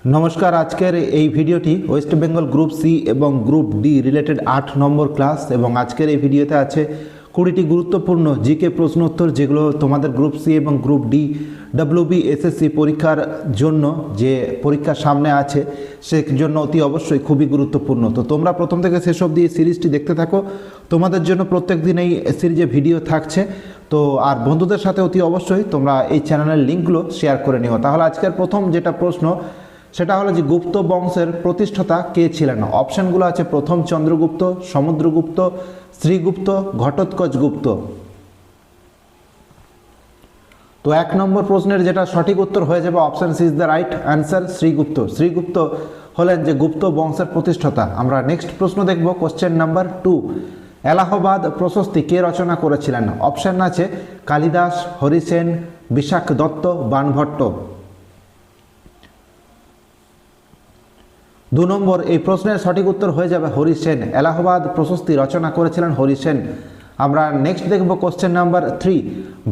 नमस्कार आजकेर এই ভিডিওটি ওয়েস্ট বেঙ্গল গ্রুপ সি এবং গ্রুপ ডি রিলেটেড 8 নম্বর ক্লাস এবং আজকের এই ভিডিওতে আছে 20টি গুরুত্বপূর্ণ জিকে প্রশ্ন উত্তর যেগুলো তোমাদের গ্রুপ সি এবং গ্রুপ ডি ডব্লিউবি এসএসসি পরীক্ষার জন্য যে পরীক্ষা সামনে আছে সেই জন্য অতি অবশ্যই খুবই গুরুত্বপূর্ণ। তো তোমরা প্রথম থেকে শেষ অবধি এই সিরিজটি দেখতে থাকো, তোমাদের জন্য প্রত্যেকদিন এই সিরিজে ভিডিও থাকছে। তো আর বন্ধুদের সাথে অতি অবশ্যই তোমরা এই চ্যানেলের লিঙ্কগুলো শেয়ার করে নিও। তাহলে আজকের প্রথম যেটা প্রশ্ন সেটা হলো যে গুপ্ত বংশের প্রতিষ্ঠাতা কে ছিলেন। অপশনগুলো আছে প্রথম চন্দ্রগুপ্ত, সমুদ্রগুপ্ত, শ্রীগুপ্ত, ঘটোৎকচ গুপ্ত। তো এক নম্বর প্রশ্নের যেটা সঠিক উত্তর হয়ে যাবে option C is the right answer, Srigupta. Srigupta হলেন যে গুপ্ত বংশের প্রতিষ্ঠাতা। আমরা নেক্সট প্রশ্ন দেখব কোশ্চেন নাম্বার 2। এলাহাবাদ প্রশস্তি কে রচনা করেছিলেন। অপশন আছে কালিদাস, হরিসেন, বিশাখ দত্ত, বাণভট্ট। 2 নম্বর এই প্রশ্নের সঠিক উত্তর হয়ে যাবে হরিসেন। এলাহাবাদ প্রশস্তি রচনা করেছিলেন হরিসেন। আমরা নেক্সট দেখব কোশ্চেন নাম্বার 3।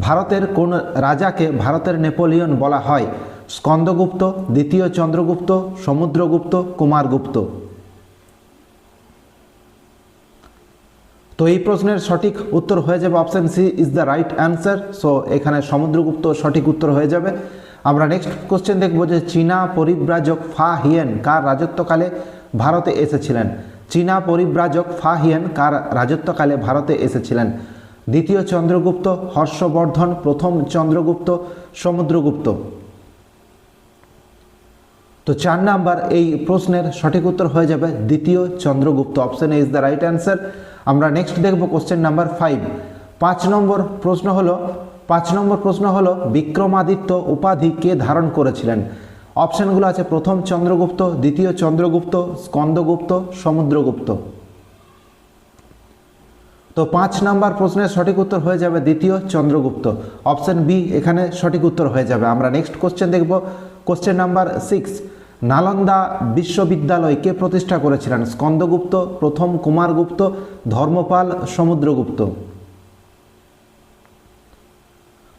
ভারতের কোন রাজাকে ভারতের নেপোলিয়ন বলা হয়। স্কন্দগুপ্ত, দ্বিতীয় চন্দ্রগুপ্ত, সমুদ্রগুপ্ত, কুমারগুপ্ত। তো এই প্রশ্নের সঠিক উত্তর হয়ে যাবে option C is the right answer. So এখানে সমুদ্রগুপ্ত সঠিক উত্তর হয়ে যাবে। আমরা নেক্সট কোশ্চেন দেখব যে চীনা পরিব্রাজক ফা হিয়েন কার রাজত্বকালে ভারতে এসেছিলেন। চীনা পরিব্রাজক ফা হিয়েন কার রাজত্বকালে ভারতে এসেছিলেন। দ্বিতীয় চন্দ্রগুপ্ত, হর্ষবর্ধন, প্রথম চন্দ্রগুপ্ত, সমুদ্রগুপ্ত। তো 4 নাম্বার এই প্রশ্নের সঠিক উত্তর হয়ে যাবে দ্বিতীয় Chandragupta. Option A is the right answer. আমরা নেক্সট দেখব কোশ্চেন নাম্বার 5। 5 নম্বর প্রশ্ন হলো বিক্রমাদিত্য উপাধি কে ধারণ করেছিলেন। অপশনগুলো আছে প্রথম চন্দ্রগুপ্ত, দ্বিতীয় চন্দ্রগুপ্ত, স্কন্দগুপ্ত, সমুদ্রগুপ্ত। তো 5 নাম্বার প্রশ্নের সঠিক উত্তর হয়ে যাবে দ্বিতীয় চন্দ্রগুপ্ত। অপশন বি এখানে সঠিক উত্তর হয়ে যাবে। আমরা নেক্সট কোশ্চেন দেখব কোশ্চেন নাম্বার 6। নালন্দা বিশ্ববিদ্যালয় কে প্রতিষ্ঠা করেছিলেন। স্কন্দগুপ্ত, প্রথম কুমারগুপ্ত, ধর্মপাল, সমুদ্রগুপ্ত।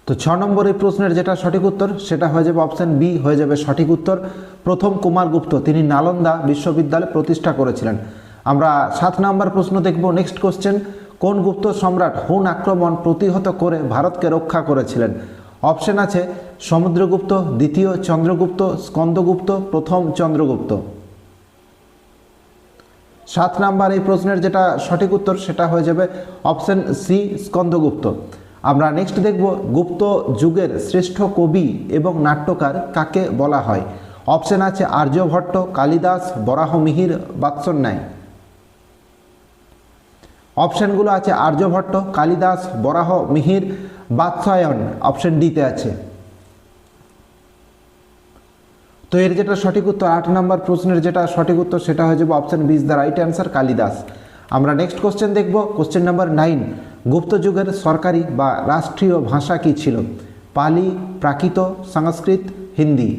তো 6 নম্বর এই প্রশ্নের যেটা সঠিক উত্তর সেটা হয়ে যাবে অপশন বি হয়ে যাবে সঠিক উত্তর। প্রথম কুমারগুপ্ত তিনি নালন্দা বিশ্ববিদ্যালয় প্রতিষ্ঠা করেছিলেন। আমরা 7 নম্বর প্রশ্ন দেখব নেক্সট কোশ্চেন। কোন গুপ্ত সম্রাট হুন আক্রমণ প্রতিহত করে ভারতকে রক্ষা করেছিলেন। অপশন আছে সমুদ্রগুপ্ত, দ্বিতীয় চন্দ্রগুপ্ত, স্কন্দগুপ্ত, প্রথম চন্দ্রগুপ্ত। 7 নাম্বার এই প্রশ্নের যেটা সঠিক উত্তর সেটা হয়ে যাবে অপশন সি স্কন্দগুপ্ত। আমরা নেক্সট দেখব গুপ্ত যুগের শ্রেষ্ঠ কবি এবং নাট্যকার কাকে বলা হয়। অপশন আছে আর্যভট্ট, কালিদাস, বরাহমিহির, বাৎসন্যায়। অপশনগুলো আছে আর্যভট্ট, কালিদাস, বরাহমিহির, বাৎসায়ন। অপশন ডিতে আছে। তো এর যেটা সঠিক উত্তর 8 নম্বর প্রশ্নের যেটা সঠিক উত্তর সেটা হয়ে যাবে option B is the right answer, Kalidas. আমরা নেক্সট কোশ্চেন দেখব কোশ্চেন নাম্বার 9। গুপ্ত যুগের সরকারি বা রাষ্ট্রীয় ভাষা কি ছিল। পালি, প্রাকৃত, সংস্কৃত, হিন্দি।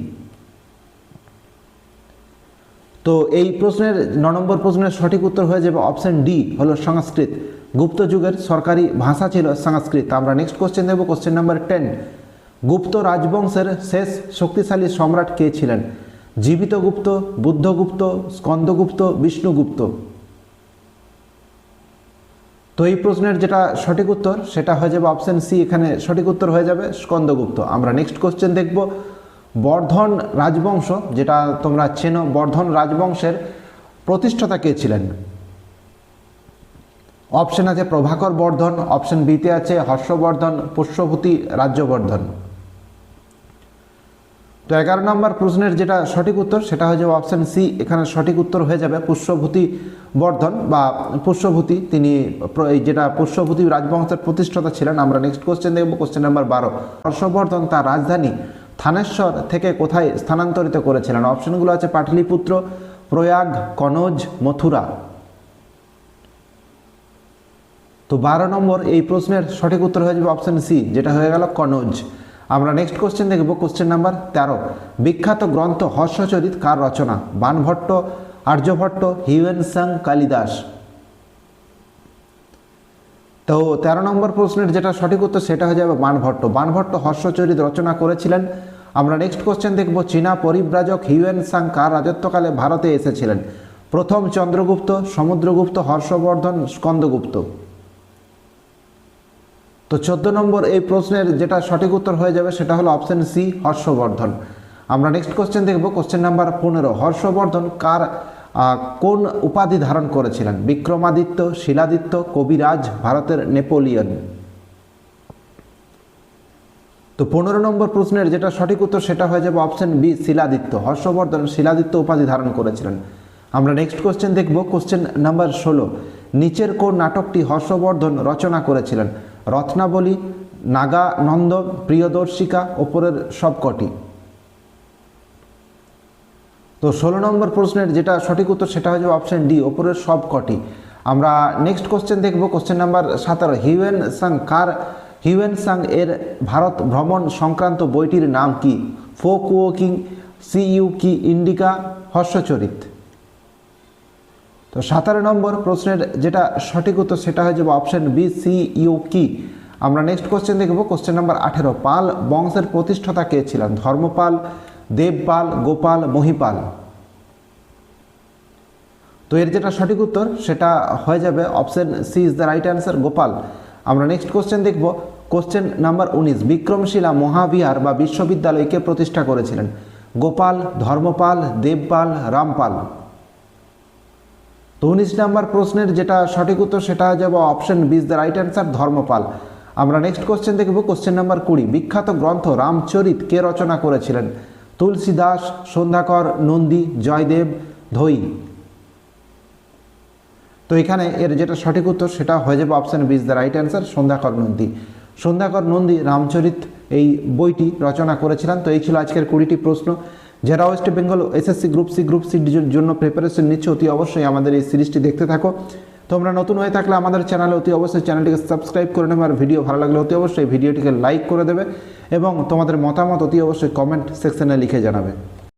তো এই প্রশ্নের 9 নম্বর প্রশ্নের সঠিক উত্তর হয়ে যাবে অপশন ডি হলো সংস্কৃত। গুপ্ত যুগের সরকারি ভাষা ছিল সংস্কৃত। আমরা নেক্সট কোশ্চেন দেখব কোশ্চেন নাম্বার 10। গুপ্ত রাজবংশের শেষ শক্তিশালী সম্রাট কে ছিলেন। জীবিত গুপ্ত, বুদ্ধগুপ্ত, স্কন্দগুপ্ত, বিষ্ণুগুপ্ত। তো এই প্রশ্নের যেটা সঠিক উত্তর সেটা হয়ে যাবে অপশন সি এখানে সঠিক উত্তর হয়ে যাবে স্কন্দগুপ্ত। আমরা নেক্সট কোশ্চেন দেখব বর্ধন রাজবংশ যেটা তোমরা চেনো, বর্ধন রাজবংশের প্রতিষ্ঠাতা কে ছিলেন। অপশন আছে প্রভাকর বর্ধন, অপশন বিতে আছে হর্ষবর্ধন, পুষ্যভূতি, রাজ্যবর্ধন। তো 11 নম্বর প্রশ্নের যেটা সঠিক উত্তর সেটা হয়ে যাবে অপশন সি এখানে সঠিক উত্তর হয়ে যাবে পুষ্যভূতি বর্ধন বা পুষ্যভূতি। তিনি যেটা পুষ্যভূতি রাজবংশের প্রতিষ্ঠাতা ছিলেন। আমরা নেক্সট কোশ্চেন দেখব কোশ্চেন নাম্বার 12। হর্ষবর্ধন তার রাজধানী থানেশ্বর থেকে কোথায় স্থানান্তরিত করেছিলেন। অপশনগুলো আছে পাটলিপুত্র, প্রয়াগ, কনৌজ, মথুরা। তো 12 নম্বর এই প্রশ্নের সঠিক উত্তর হয়ে যাবে অপশন সি যেটা হয়ে গেল কনৌজ। আমরা নেক্সট কোশ্চেন দেখব কোশ্চেন নাম্বার 13। বিখ্যাত গ্রন্থ হর্ষচরিত কার রচনা। বাণভট্ট, আর্যভট্ট, হিউয়েন সাং, কালিদাস। তো 13 নম্বর প্রশ্নের যেটা সঠিক উত্তর সেটা হয়ে যাবে বাণভট্ট। বাণভট্ট হর্ষচরিত রচনা করেছিলেন আমরা নেক্সট কোশ্চেন দেখব, চীনা পরিব্রাজক হিউয়েন সাং কার রাজত্বকালে ভারতে এসেছিলেন? প্রথম চন্দ্রগুপ্ত, সমুদ্রগুপ্ত, হর্ষবর্ধন, স্কন্দগুপ্ত। তো 14 নম্বর এই প্রশ্নের যেটা সঠিক উত্তর হয়ে যাবে সেটা হলো অপশন সি, হর্ষবর্ধন। আমরা নেক্সট কোশ্চেন দেখব, কোশ্চেন নাম্বার 15, হর্ষবর্ধন কোন উপাধি ধারণ করেছিলেন? বিক্রমাদিত্য, শিলাদিত্য, কবিরাজ, ভারতের নেপোলিয়ন। তো 15 নম্বর প্রশ্নের যেটা সঠিক উত্তর সেটা হয়ে যাবে অপশন বি, শিলাদিত্য। হর্ষবর্ধন শিলাদিত্য উপাধি ধারণ করেছিলেন। আমরা নেক্সট কোশ্চেন দেখব, কোশ্চেন নাম্বার 16, নিচের কোন নাটকটি হর্ষবর্ধন রচনা করেছিলেন? রত্নাবলী, নাগানন্দ, প্রিয়দর্শিকা, ওপরের সবকটি। তো 16 নম্বর প্রশ্নের যেটা সঠিক উত্তর সেটা হয়ে যাবে অপশন ডি, ওপরের সবকটি। আমরা নেক্সট কোশ্চেন দেখব, কোশ্চেন নাম্বার 17, হিউয়েন সাং এর ভারত ভ্রমণ সংক্রান্ত বইটির নাম কি? ফোক ওয়াকিং, সিইউকি ইন্ডিকা, হর্ষচরিত। তো 17 নম্বর প্রশ্নের যেটা সঠিক উত্তর সেটা হয়ে যাবে অপশন বি, সিইউকি। আমরা নেক্সট কোশ্চেন দেখব, কোশ্চেন নাম্বার 18, পাল বংশের প্রতিষ্ঠাতা কে ছিলেন? ধর্মপাল, দেবপাল, গোপাল, মহিপাল। তো এর যেটা সঠিক উত্তর সেটা হয়ে যাবে option C is the right answer, Gopal. আমরা নেক্সট কোশ্চেন দেখব, কোশ্চেন নাম্বার 19, বিক্রমশিলা মহাবিহার বা বিশ্ববিদ্যালয় কে প্রতিষ্ঠা করেছিলেন? গোপাল, ধর্মপাল, দেবপাল, রামপাল। তো 19 নম্বর প্রশ্নের যেটা সঠিক উত্তর সেটা হয়ে যাবে option B is the right answer, Dharmapala. আমরা নেক্সট কোশ্চেন দেখব, কোশ্চেন নাম্বার 20, বিখ্যাত গ্রন্থ রামচরিত কে রচনা করেছিলেন? তুলসীদাস, সন্ধ্যাকর, নন্দী, জয়দেব, ধৈ। তো এখানে এর যেটা সঠিক উত্তর সেটা হয়ে যাবে option B is the right answer, Sandhyakar Nandi. Sandhyakar Nandi Ramacharita এই বইটি রচনা করেছিলেন। তো এই ছিল আজকের 20টি প্রশ্ন। যারা West Bengal SSC group C, group সির জন্য প্রিপারেশন নিচ্ছে অতি অবশ্যই আমাদের এই সিরিজটি দেখতে থাকো। তোমরা নতুন হয়ে থাকলে আমাদের চ্যানেলে অতি অবশ্যই চ্যানেলটিকে সাবস্ক্রাইব করে নেবে, আর ভিডিও ভালো লাগলে অতি অবশ্যই ভিডিওটিকে লাইক করে দেবে এবং তোমাদের মতামত অতি অবশ্যই কমেন্ট সেকশনে লিখে জানাবে।